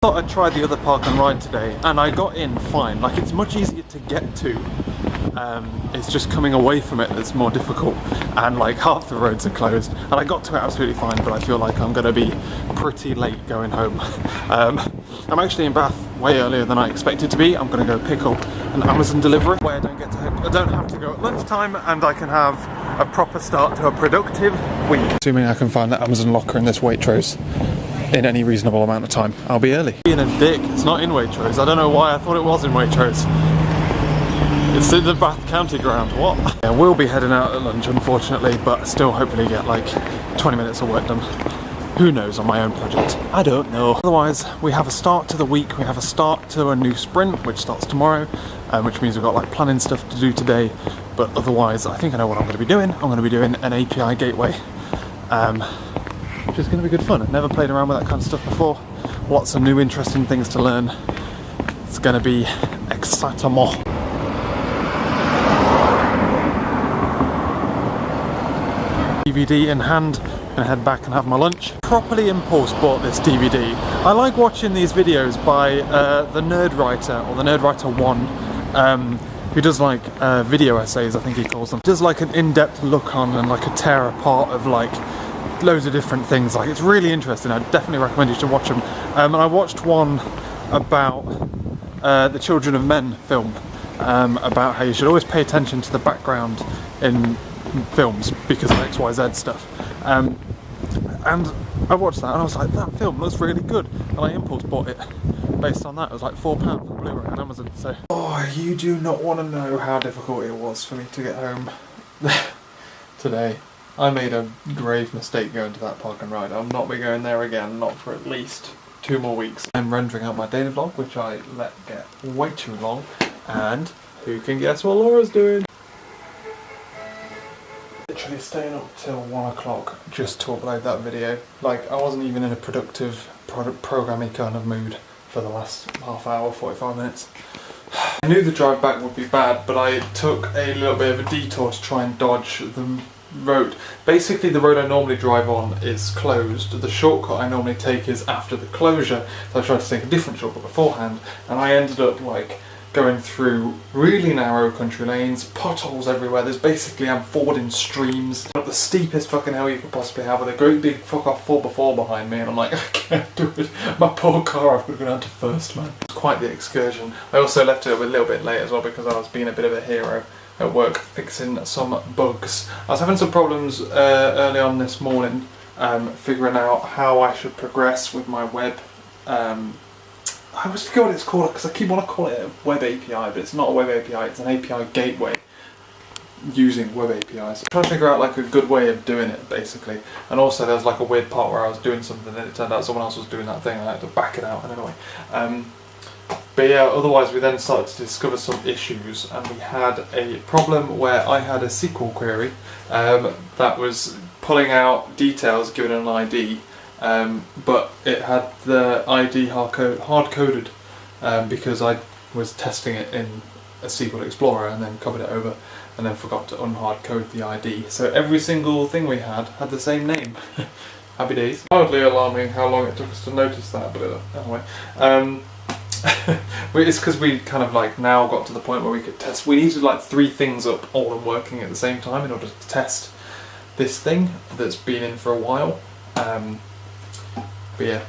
I thought I'd try the other park and ride today, and I got in fine. Like, it's much easier to get to. It's just coming away from it that's more difficult, and like half the roads are closed. And I got to it absolutely fine, but I feel like I'm going to be pretty late going home. I'm actually in Bath way earlier than I expected to be. I'm going to go pick up an Amazon delivery where I don't have to go at lunchtime, and I can have a proper start to a productive week. Assuming I can find the Amazon locker in this Waitrose in any reasonable amount of time, I'll be early. Being a dick, it's not in Waitrose. I don't know why I thought it was in Waitrose. It's in the Bath County ground, what? Yeah, we'll be heading out at lunch, unfortunately, but still hopefully get like 20 minutes of work done. Who knows on my own project? I don't know. Otherwise, we have a start to the week. We have a start to a new sprint, which starts tomorrow, which means we've got like planning stuff to do today. But otherwise, I think I know what I'm going to be doing. I'm going to be doing an API gateway. Which is going to be good fun. I've never played around with that kind of stuff before. Lots of new interesting things to learn. It's going to be excitement. DVD in hand, and head back and have my lunch. Properly impulse bought this DVD. I like watching these videos by the Nerd Writer, or the Nerd Writer 1, who does like video essays, I think he calls them. Does like an in-depth look on and like a tear apart of like loads of different things. Like, it's really interesting. I definitely recommend you to watch them. And I watched one about the Children of Men film, about how you should always pay attention to the background in films because of XYZ stuff. And I watched that and I was like, that film looks really good, and I impulse bought it based on that. It was like £4 for Blu-ray on Amazon. So, oh, you do not want to know how difficult it was for me to get home today. I made a grave mistake going to that park and ride. I'll not be going there again, not for at least 2 more weeks. I'm rendering out my daily vlog, which I let get way too long, and who can guess what Laura's doing? Literally staying up till 1 o'clock just to upload that video. Like, I wasn't even in a productive, programming kind of mood for the last half hour, 45 minutes. I knew the drive back would be bad, but I took a little bit of a detour to try and dodge the road. Basically, the road I normally drive on is closed. The shortcut I normally take is after the closure, so I tried to take a different shortcut beforehand, and I ended up like going through really narrow country lanes, potholes everywhere. I'm fording streams up the steepest fucking hill you could possibly have with a great big fuck off 4x4 behind me, and I'm like, I can't do it. My poor car, I've got to go down to first, man. It's quite the excursion. I also left it a little bit late as well because I was being a bit of a hero at work fixing some bugs. I was having some problems early on this morning figuring out how I should progress with my web. I always forget what it's called because I keep wanting to call it a web API, but it's not a web API, it's an API gateway using web APIs. I'm trying to figure out like a good way of doing it, basically. And also there's like a weird part where I was doing something and it turned out someone else was doing that thing and I had to back it out, and anyway. But yeah, otherwise we then started to discover some issues, and we had a problem where I had a SQL query that was pulling out details given an ID, but it had the ID hard-coded because I was testing it in a SQL Explorer and then copied it over and then forgot to unhard-code the ID. So every single thing we had the same name. Happy days. Hardly alarming how long it took us to notice that, but anyway. It's because we kind of like now got to the point where we could test. We needed like 3 things up all and working at the same time in order to test this thing that's been in for a while. But yeah,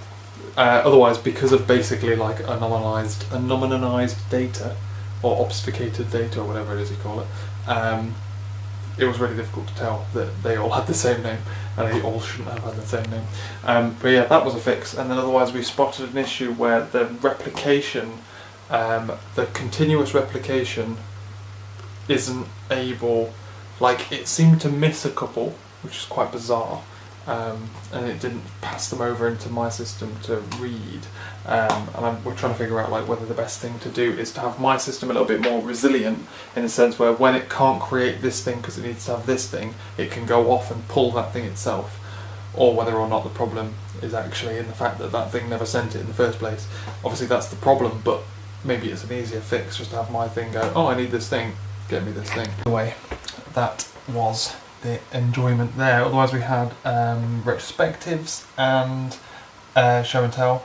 otherwise, because of basically like anonymized data or obfuscated data or whatever it is you call it, it was really difficult to tell that they all had the same name, and they all shouldn't have had the same name. But yeah, that was a fix. And then otherwise we spotted an issue where the replication, the continuous replication isn't able, like it seemed to miss a couple, which is quite bizarre. And it didn't pass them over into my system to read, and we're trying to figure out like whether the best thing to do is to have my system a little bit more resilient, in the sense where when it can't create this thing because it needs to have this thing, it can go off and pull that thing itself, or whether or not the problem is actually in the fact that that thing never sent it in the first place. Obviously that's the problem, but maybe it's an easier fix just to have my thing go, oh I need this thing, get me this thing. Anyway, that was the enjoyment there. Otherwise we had retrospectives and show and tell.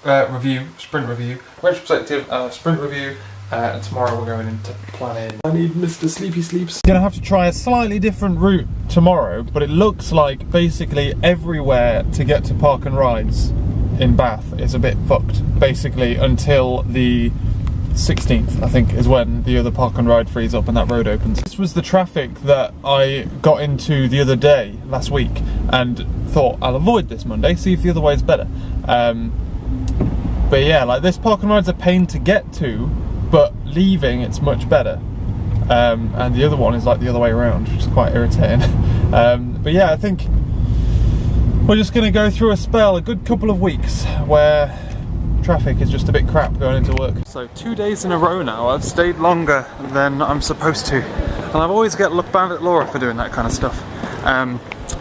sprint review, retrospective, sprint review, and tomorrow we're going into planning. I need Mr. Sleepy Sleeps. Gonna have to try a slightly different route tomorrow, but it looks like basically everywhere to get to Park and Rides in Bath is a bit fucked, basically until the 16th, I think, is when the other Park and Ride frees up and that road opens. This was the traffic that I got into the other day, last week, and thought I'll avoid this Monday, see if the other way is better. But yeah, like this Park and Ride's a pain to get to, but leaving it's much better. And the other one is like the other way around, which is quite irritating. But yeah, I think we're just gonna go through a spell, a good couple of weeks, where traffic is just a bit crap going into work. So 2 days in a row now I've stayed longer than I'm supposed to, and I've always get looked bad at Laura for doing that kind of stuff,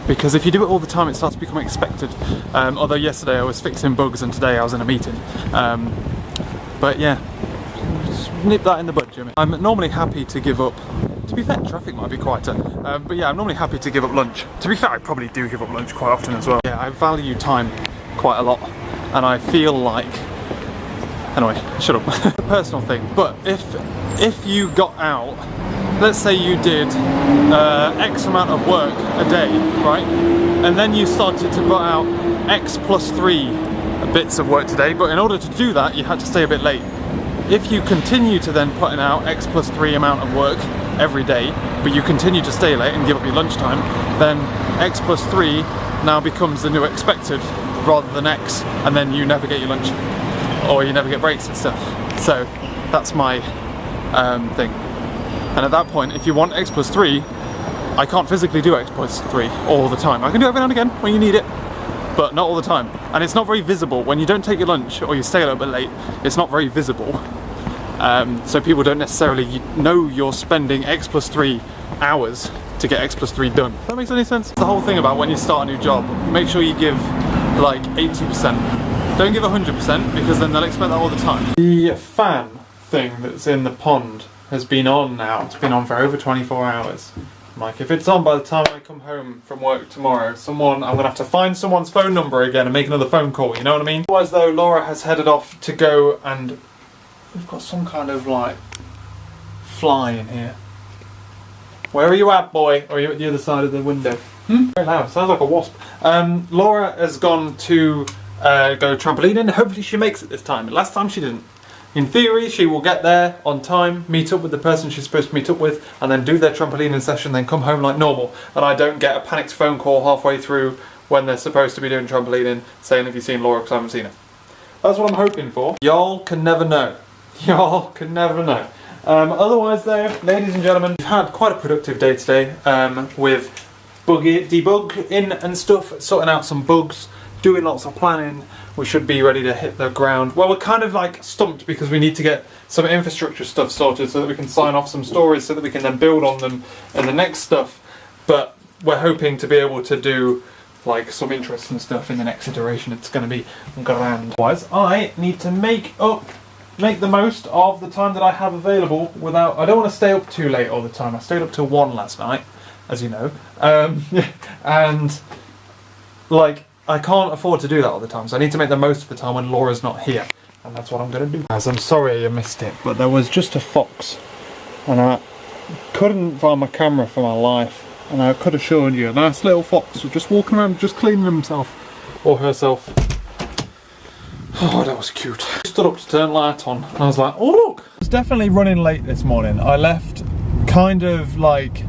because if you do it all the time it starts to become expected. Although yesterday I was fixing bugs and today I was in a meeting, but yeah, just nip that in the bud, Jimmy. I'm normally happy to give up. To be fair, traffic might be quieter, but yeah, I'm normally happy to give up lunch. To be fair, I probably do give up lunch quite often as well. Yeah, I value time quite a lot, and I feel like, anyway, shut up. It's a personal thing, but if you got out, let's say you did X amount of work a day, right? And then you started to put out X plus 3 bits of work today, but in order to do that, you had to stay a bit late. If you continue to then putting out X plus 3 amount of work every day, but you continue to stay late and give up your lunchtime, then X plus 3 now becomes the new expected rather than X, and then you never get your lunch, or you never get breaks and stuff. So that's my thing. And at that point, if you want X plus 3, I can't physically do X plus 3 all the time. I can do it every now and again when you need it, but not all the time. And it's not very visible. When you don't take your lunch or you stay a little bit late, it's not very visible. So people don't necessarily know you're spending X plus 3 hours to get X plus 3 done. Does that make any sense? The whole thing about when you start a new job, make sure you give like 80%. Don't give 100%, because then they'll expect that all the time. The fan thing that's in the pond has been on now. It's been on for over 24 hours. Like, if it's on by the time I come home from work tomorrow, I'm gonna have to find someone's phone number again and make another phone call, you know what I mean? Otherwise though, Laura has headed off to go, and we've got some kind of like fly in here. Where are you at, boy? Or are you at the other side of the window? Very loud, sounds like a wasp. Laura has gone to go trampolining. Hopefully she makes it this time. Last time she didn't. In theory, she will get there on time, meet up with the person she's supposed to meet up with, and then do their trampolining session, then come home like normal. And I don't get a panicked phone call halfway through when they're supposed to be doing trampolining saying, have you seen Laura, because I haven't seen her. That's what I'm hoping for. Y'all can never know. Y'all can never know. Otherwise though, ladies and gentlemen, we've had quite a productive day today, with debugging and stuff, sorting out some bugs, doing lots of planning. We should be ready to hit the ground. Well, we're kind of like stumped because we need to get some infrastructure stuff sorted so that we can sign off some stories so that we can then build on them and the next stuff. But we're hoping to be able to do like some interesting stuff in the next iteration. It's going to be grand. Otherwise, I need to make the most of the time that I have available without... I don't want to stay up too late all the time. I stayed up till 1 last night, as you know. And like, I can't afford to do that all the time, so I need to make the most of the time when Laura's not here, and that's what I'm going to do. Guys, I'm sorry you missed it, but there was just a fox, and I couldn't find my camera for my life, and I could have shown you. A nice little fox was just walking around, just cleaning himself, or herself. Oh, that was cute. I stood up to turn light on, and I was like, oh look! I was definitely running late this morning. I left kind of like...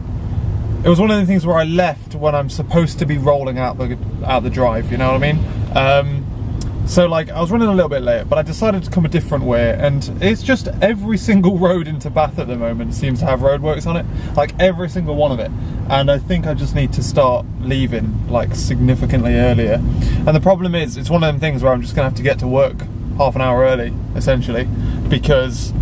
It was one of the things where I left when I'm supposed to be rolling out the drive, you know what I mean? So like, I was running a little bit late, but I decided to come a different way, and it's just every single road into Bath at the moment seems to have roadworks on it, like every single one of it. And I think I just need to start leaving like significantly earlier. And the problem is, it's one of them things where I'm just gonna have to get to work half an hour early, essentially, because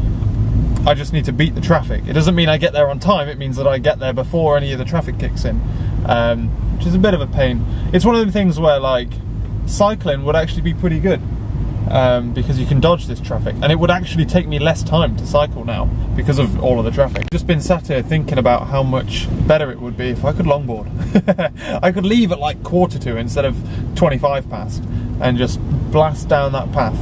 I just need to beat the traffic. It doesn't mean I get there on time, it means that I get there before any of the traffic kicks in, which is a bit of a pain. It's one of them things where like, cycling would actually be pretty good, because you can dodge this traffic, and it would actually take me less time to cycle now because of all of the traffic. I've just been sat here thinking about how much better it would be if I could longboard. I could leave at like 1:45 instead of 25 past and just blast down that path.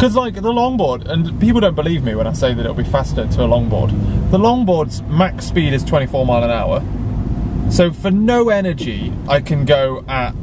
Because like the longboard, and people don't believe me when I say that it'll be faster to a longboard. The longboard's max speed is 24 mile an hour. So for no energy, I can go at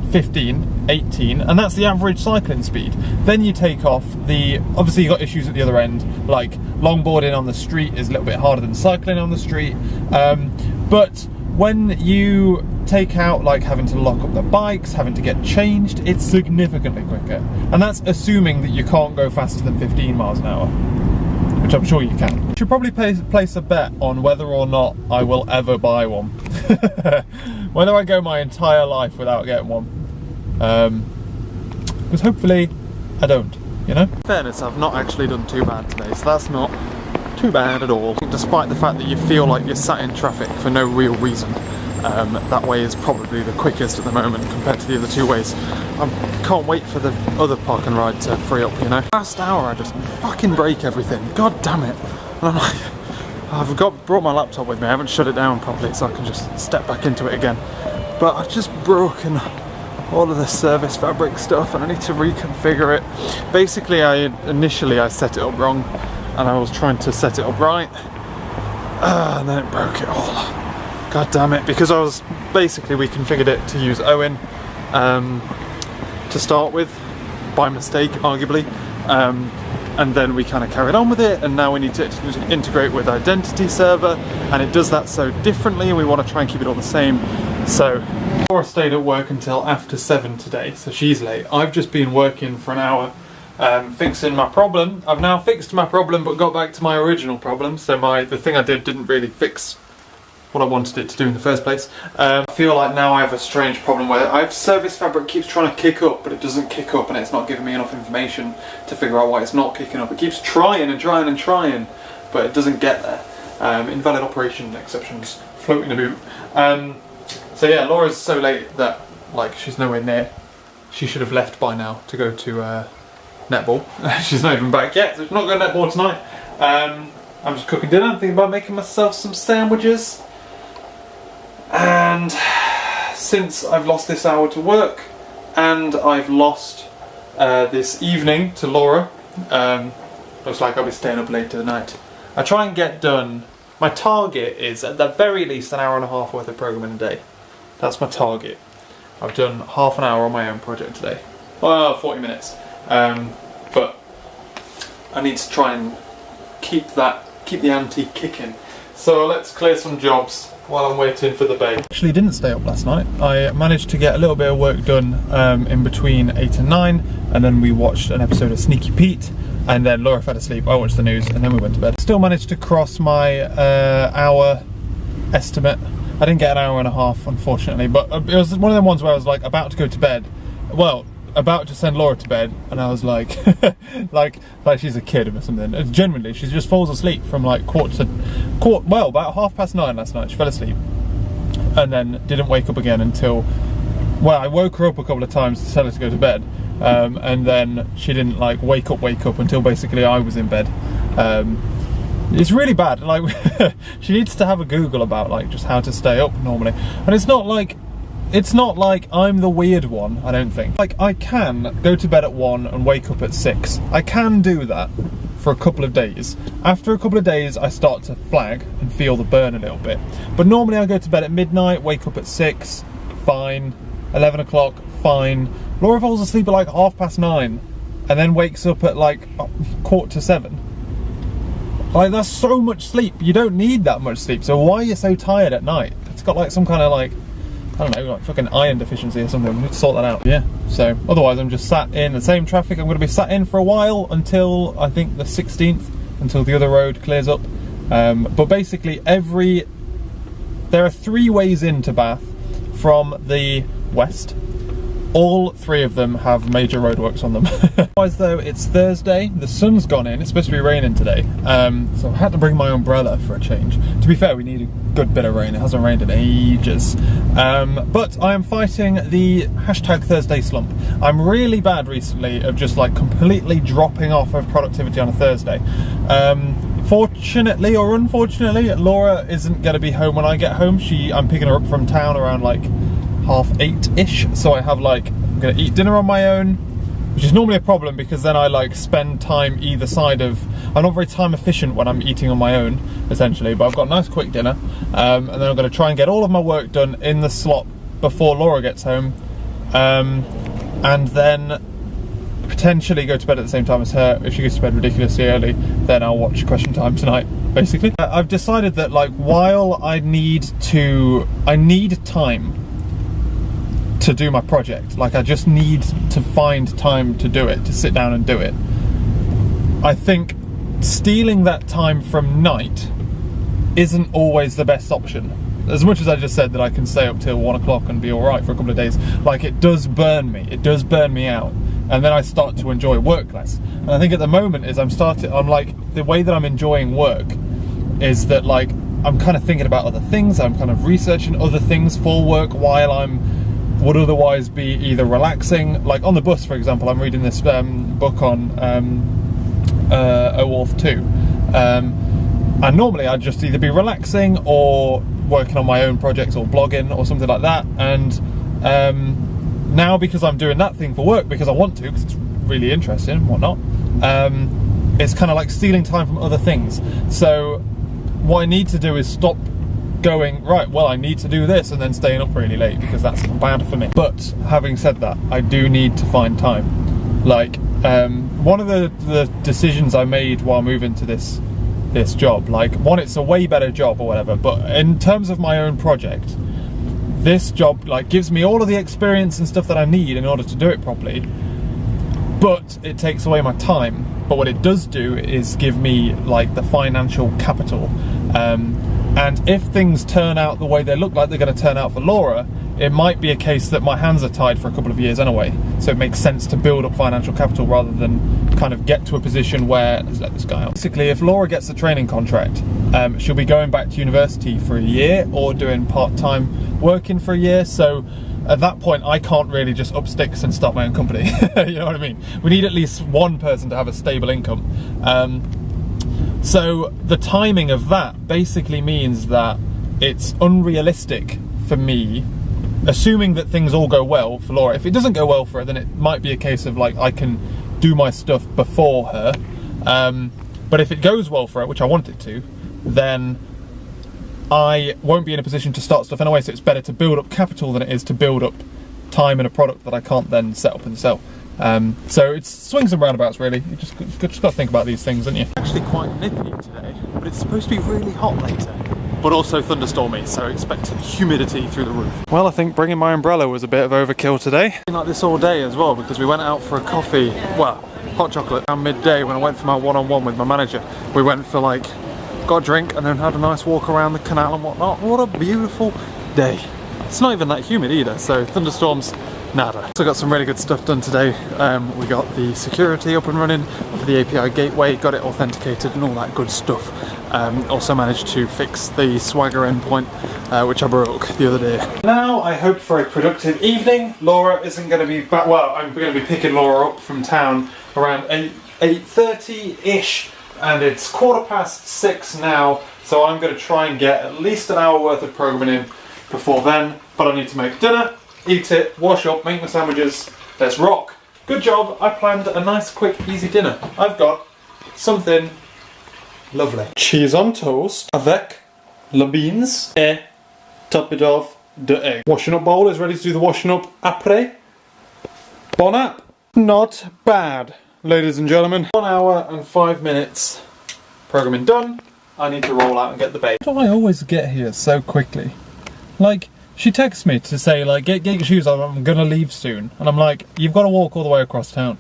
15, 18, and that's the average cycling speed. Then you take off obviously you got issues at the other end, like longboarding on the street is a little bit harder than cycling on the street. But when you take out like having to lock up the bikes, having to get changed, it's significantly quicker. And that's assuming that you can't go faster than 15 miles an hour, which I'm sure you can. You should probably place a bet on whether or not I will ever buy one. Whether I go my entire life without getting one. Because hopefully I don't, you know? In fairness, I've not actually done too bad today, so that's not too bad at all. Despite the fact that you feel like you're sat in traffic for no real reason. That way is probably the quickest at the moment compared to the other two ways. I can't wait for the other park and ride to free up, you know. Last hour I just fucking break everything, god damn it. And I'm like, I've brought my laptop with me, I haven't shut it down properly so I can just step back into it again. But I've just broken all of the service fabric stuff and I need to reconfigure it. Basically initially I set it up wrong and I was trying to set it up right and then it broke it all. God damn it, because we configured it to use Owen to start with, by mistake arguably, and then we kind of carried on with it, and now we need to integrate with Identity Server, and it does that so differently, and we want to try and keep it all the same. So, Laura stayed at work until after 7 today, so she's late. I've just been working for an hour fixing my problem. I've now fixed my problem but got back to my original problem, so the thing I did didn't really fix what I wanted it to do in the first place. I feel like now I have a strange problem where service fabric keeps trying to kick up, but it doesn't kick up and it's not giving me enough information to figure out why it's not kicking up. It keeps trying and trying and trying, but it doesn't get there. Invalid operation exceptions floating about. So yeah, Laura's so late that like she's nowhere near. She should have left by now to go to netball. She's not even back yet, so she's not going to netball tonight. I'm just cooking dinner. I'm thinking about making myself some sandwiches. And since I've lost this hour to work and I've lost this evening to Laura, looks like I'll be staying up late tonight. I try and get done, my target is at the very least an hour and a half worth of programming a day. That's my target. I've done half an hour on my own project today. Well, 40 minutes. But I need to try and keep the ante kicking. So let's clear some jobs while I'm waiting for the babe. Actually didn't stay up last night. I managed to get a little bit of work done in between 8 and 9, and then we watched an episode of Sneaky Pete, and then Laura fell asleep, I watched the news, and then we went to bed. Still managed to cross my hour estimate. I didn't get an hour and a half, unfortunately, but it was one of them ones where I was like about to go to bed. Well, about to send Laura to bed, and I was like, like she's a kid or something. And genuinely, she just falls asleep from like about 9:30 last night. She fell asleep, and then didn't wake up again until, well, I woke her up a couple of times to tell her to go to bed, and then she didn't like wake up until basically I was in bed. It's really bad. Like she needs to have a Google about like just how to stay up normally, and it's not like I'm the weird one, I don't think. Like, I can go to bed at 1 and wake up at 6. I can do that for a couple of days. After a couple of days, I start to flag and feel the burn a little bit. But normally I go to bed at midnight, wake up at 6, fine. 11 o'clock, fine. Laura falls asleep at like 9:30 and then wakes up at like 7:15. Like, that's so much sleep. You don't need that much sleep. So why are you so tired at night? It's got like some kind of like, I don't know, like fucking iron deficiency or something. We need to sort that out. Yeah, so otherwise I'm just sat in the same traffic. I'm going to be sat in for a while until I think the 16th, until the other road clears up. But basically there are 3 ways into Bath from the west. All 3 of them have major roadworks on them. Otherwise though, it's Thursday, the sun's gone in, it's supposed to be raining today, so I had to bring my umbrella for a change. To be fair, we need a good bit of rain, it hasn't rained in ages. But I am fighting the #Thursday slump. I'm really bad recently of just like completely dropping off of productivity on a Thursday. Fortunately or unfortunately, Laura isn't going to be home when I get home. I'm picking her up from town around like 8:30ish, so I have like, I'm gonna eat dinner on my own, which is normally a problem because then I like spend time either side of. I'm not very time efficient when I'm eating on my own, essentially, but I've got a nice quick dinner, and then I'm going to try and get all of my work done in the slot before Laura gets home, and then potentially go to bed at the same time as her. If she goes to bed ridiculously early, then I'll watch Question Time tonight, basically. I've decided that like while I need time to do my project, like I just need to find time to do it, to sit down and do it. I think stealing that time from night isn't always the best option. As much as I just said that I can stay up till 1 o'clock and be alright for a couple of days, like it does burn me out, and then I start to enjoy work less. And I think at the moment I'm like, the way that I'm enjoying work is that like I'm kind of thinking about other things, I'm kind of researching other things for work while would otherwise be either relaxing. Like on the bus, for example, I'm reading this book on Wolf 2, and normally I'd just either be relaxing or working on my own projects or blogging or something like that, and now because I'm doing that thing for work because I want to, because it's really interesting and whatnot, it's kind of like stealing time from other things. So what I need to do is stop going, right, well I need to do this, and then staying up really late, because that's bad for me. But having said that, I do need to find time. Like one of the decisions I made while moving to this job, like one, it's a way better job or whatever, but in terms of my own project, this job like gives me all of the experience and stuff that I need in order to do it properly, but it takes away my time. But what it does do is give me like the financial capital, and if things turn out the way they look like they're going to turn out for Laura, it might be a case that my hands are tied for a couple of years anyway, so it makes sense to build up financial capital rather than kind of get to a position where, let's let this guy out. Basically, if Laura gets a training contract, she'll be going back to university for a year or doing part-time working for a year, so at that point I can't really just up sticks and start my own company. You know what I mean? We need at least one person to have a stable income. So the timing of that basically means that it's unrealistic for me, assuming that things all go well for Laura. If it doesn't go well for her, then it might be a case of like I can do my stuff before her, but if it goes well for her, which I want it to, then I won't be in a position to start stuff anyway, so it's better to build up capital than it is to build up time in a product that I can't then set up and sell. So it's swings and roundabouts really. You just got to think about these things, don't you? It's actually quite nippy today, but it's supposed to be really hot later, but also thunderstormy, so expect humidity through the roof. Well, I think bringing my umbrella was a bit of overkill today. Been like this all day as well, because we went out for a coffee, well, hot chocolate, around midday when I went for my one-on-one with my manager. We went for like, got a drink and then had a nice walk around the canal and whatnot. What a beautiful day. It's not even that humid either, so thunderstorms, nada. So got some really good stuff done today. We got the security up and running for the API gateway, got it authenticated and all that good stuff. Also managed to fix the Swagger endpoint, which I broke the other day. Now I hope for a productive evening. Laura isn't going to be back. Well, I'm going to be picking Laura up from town around 8:30-ish, and it's 6:15 now, so I'm going to try and get at least an hour worth of programming in before then. But I need to make dinner, eat it, wash up, make my sandwiches. Let's rock. Good job, I planned a nice, quick, easy dinner. I've got something lovely. Cheese on toast avec le beans et top it off the egg. Washing up bowl is ready to do the washing up après. Bon app. Not bad, ladies and gentlemen. 1 hour and 5 minutes. Programming done. I need to roll out and get the bait. Why do I always get here so quickly? Like, she texts me to say, like, get your shoes on, I'm gonna leave soon. And I'm like, you've got to walk all the way across town.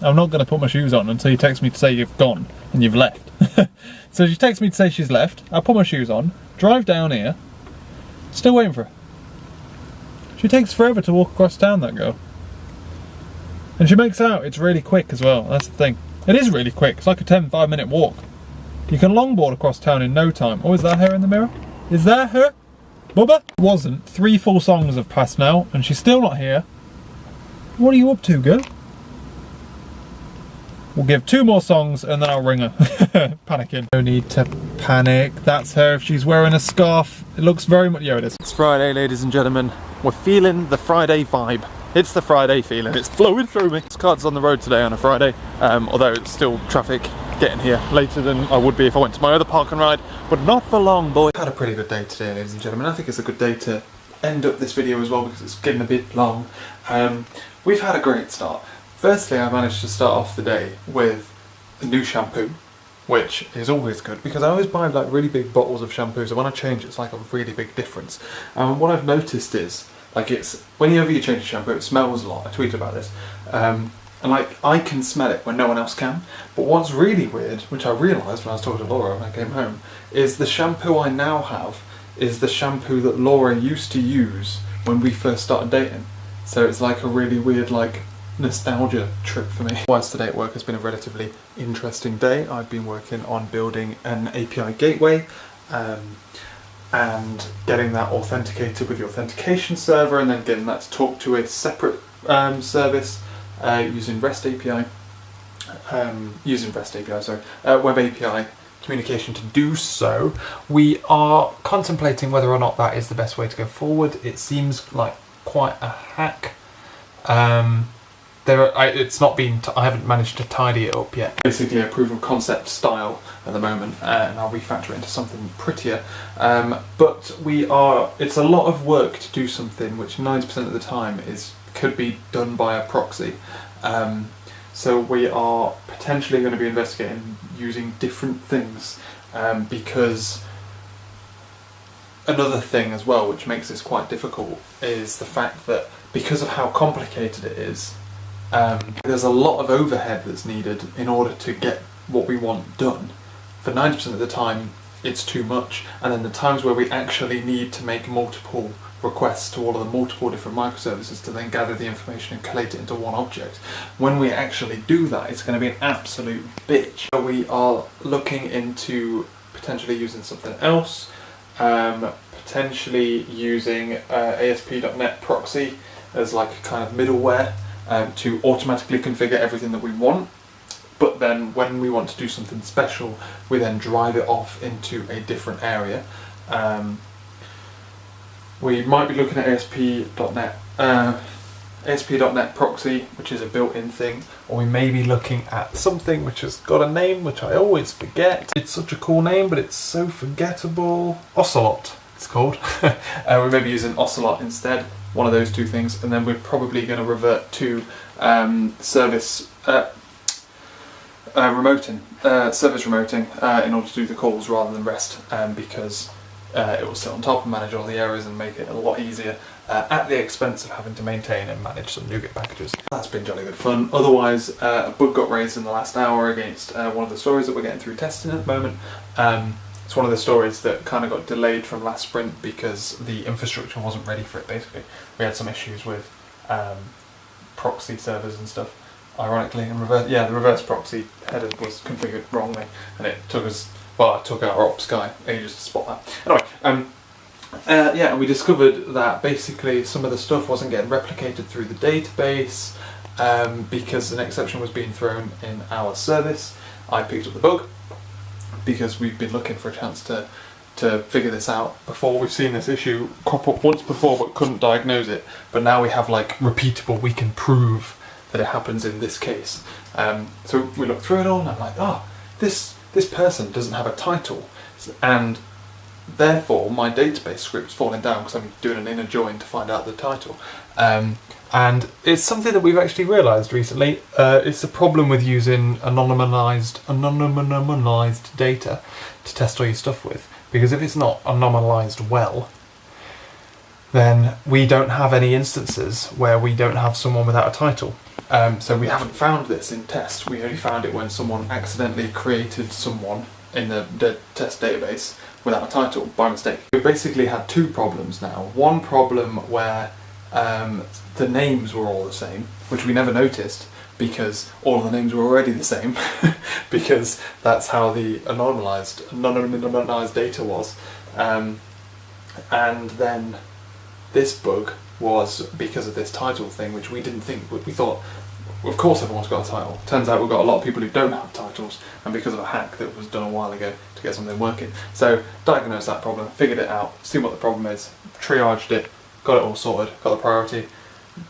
I'm not gonna put my shoes on until you text me to say you've gone and you've left. So she texts me to say she's left, I put my shoes on, drive down here, still waiting for her. She takes forever to walk across town, that girl. And she makes out it's really quick as well, that's the thing. It is really quick, it's like a 10-5 minute walk. You can longboard across town in no time. Oh, is that her in the mirror? Is that her? Bubba? Wasn't. 3 full songs have passed now, and she's still not here. What are you up to, girl? We'll give 2 more songs, and then I'll ring her. Panicking. No need to panic. That's her. If she's wearing a scarf, it looks very much... Yeah, it is. It's Friday, ladies and gentlemen. We're feeling the Friday vibe. It's the Friday feeling, it's flowing through me. This car's on the road today on a Friday, although it's still traffic getting here later than I would be if I went to my other park and ride, but not for long, boy. Had a pretty good day today, ladies and gentlemen. I think it's a good day to end up this video as well because it's getting a bit long. We've had a great start. Firstly, I managed to start off the day with a new shampoo, which is always good because I always buy like really big bottles of shampoo, so when I change it's like a really big difference. What I've noticed is, like, it's whenever you change a shampoo it smells a lot. I tweeted about this. And like, I can smell it when no one else can. But what's really weird, which I realised when I was talking to Laura when I came home, is the shampoo I now have is the shampoo that Laura used to use when we first started dating. So it's like a really weird, like, nostalgia trip for me. Whilst today at work has been a relatively interesting day. I've been working on building an API gateway and getting that authenticated with the authentication server, and then getting that to talk to a separate service using REST API, Web API communication to do so. We are contemplating whether or not that is the best way to go forward. It seems like quite a hack. It's not been. I haven't managed to tidy it up yet. Basically, a proof of concept style at the moment, and I'll refactor it into something prettier. But it's a lot of work to do something which 90% of the time could be done by a proxy. So we are potentially going to be investigating using different things, because another thing as well which makes this quite difficult is the fact that because of how complicated it is, there's a lot of overhead that's needed in order to get what we want done. For 90% of the time it's too much, and then the times where we actually need to make multiple requests to all of the multiple different microservices to then gather the information and collate it into one object. When we actually do that, it's going to be an absolute bitch. We are looking into potentially using something else, potentially using ASP.NET proxy as like a kind of middleware to automatically configure everything that we want. But then when we want to do something special, we then drive it off into a different area. We might be looking at ASP.NET proxy, which is a built-in thing, or we may be looking at something which has got a name which I always forget. It's such a cool name, but it's so forgettable. Ocelot, it's called. We may be using Ocelot instead, one of those two things, and then we're probably going to revert to service remoting in order to do the calls rather than REST, because it will sit on top and manage all the errors and make it a lot easier at the expense of having to maintain and manage some NuGet packages. That's been jolly good fun. Otherwise, a bug got raised in the last hour against one of the stories that we're getting through testing at the moment. It's one of the stories that kind of got delayed from last sprint because the infrastructure wasn't ready for it, basically. We had some issues with proxy servers and stuff. Ironically, the reverse proxy header was configured wrongly, and it took us, well, it took our ops guy ages to spot that. Anyway, and we discovered that basically some of the stuff wasn't getting replicated through the database because an exception was being thrown in our service. I picked up the bug because we've been looking for a chance to figure this out before. We've seen this issue crop up once before but couldn't diagnose it, but now we have like repeatable, we can prove that it happens in this case. So we looked through it all and I'm like, oh, this person doesn't have a title, and therefore my database script's falling down because I'm doing an inner join to find out the title. And it's something that we've actually realised recently. It's a problem with using anonymized data to test all your stuff with, because if it's not anonymized well, then we don't have any instances where we don't have someone without a title. So we haven't found this in test. We only found it when someone accidentally created someone in the test database without a title by mistake. We've basically had two problems now. One problem where the names were all the same, which we never noticed because all of the names were already the same because that's how the anonymized data was. And then this bug was because of this title thing, which we didn't think. We thought, of course everyone's got a title. Turns out we've got a lot of people who don't have titles, and because of a hack that was done a while ago to get something working. So diagnosed that problem, figured it out, seen what the problem is, triaged it, got it all sorted, got the priority,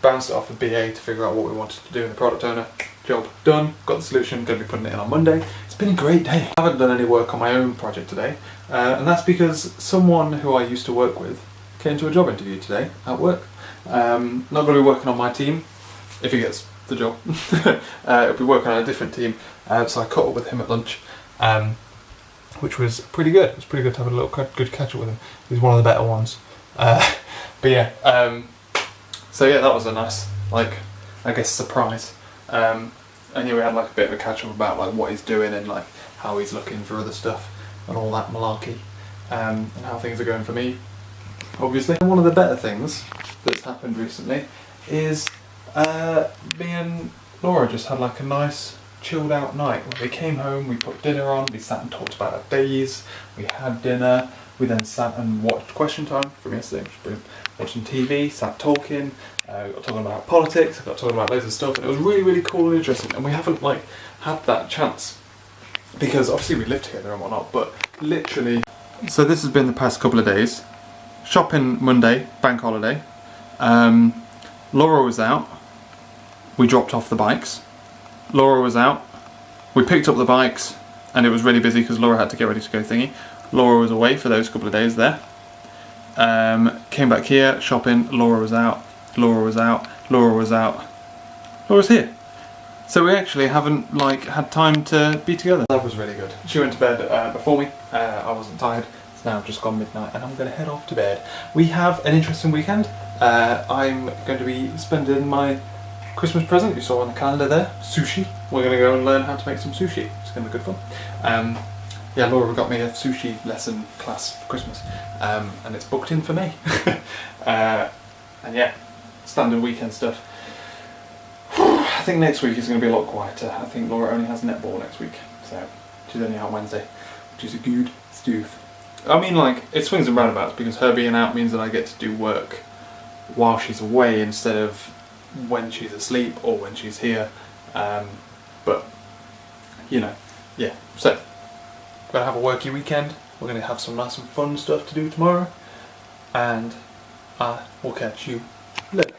bounced it off the BA to figure out what we wanted to do in the product owner. Job done, got the solution, going to be putting it in on Monday. It's been a great day. I haven't done any work on my own project today, and that's because someone who I used to work with came to a job interview today at work. Not going to be working on my team, if he gets the job. He'll be working on a different team, so I caught up with him at lunch, which was pretty good. It was pretty good to have a little good catch up with him. He's one of the better ones. But yeah, so yeah, that was a nice, like, I guess, surprise. And yeah, we had like a bit of a catch up about like what he's doing and like how he's looking for other stuff and all that malarkey, and how things are going for me, obviously. And one of the better things that's happened recently is me and Laura just had like a nice chilled out night where we came home, we put dinner on, we sat and talked about our days, we had dinner, we then sat and watched Question Time from yesterday, which was brilliant. Watched some TV, sat talking, we got talking about politics, got talking about loads of stuff, and it was really, really cool and interesting. And we haven't like had that chance because obviously we live together and whatnot, but literally. So this has been the past couple of days. Shopping Monday, bank holiday. Laura was out. We dropped off the bikes. Laura was out. We picked up the bikes, and it was really busy because Laura had to get ready to go thingy. Laura was away for those couple of days there. Came back here, shopping, Laura was out, Laura was out, Laura was out, Laura's here. So we actually haven't like had time to be together. That was really good. She went to bed before me, I wasn't tired. It's now just gone midnight and I'm going to head off to bed. We have an interesting weekend. I'm going to be spending my Christmas present, you saw on the calendar there, sushi. We're going to go and learn how to make some sushi. It's going to be good fun. Yeah, Laura got me a sushi lesson class for Christmas, and it's booked in for May. And yeah, standard weekend stuff. I think next week is going to be a lot quieter. I think Laura only has netball next week, so she's only out Wednesday, which is a good stuff. I mean, like, it swings and roundabouts because her being out means that I get to do work while she's away instead of when she's asleep or when she's here. But, you know, yeah, so. We're going to have a worky weekend, we're going to have some nice and fun stuff to do tomorrow, and I will catch you later.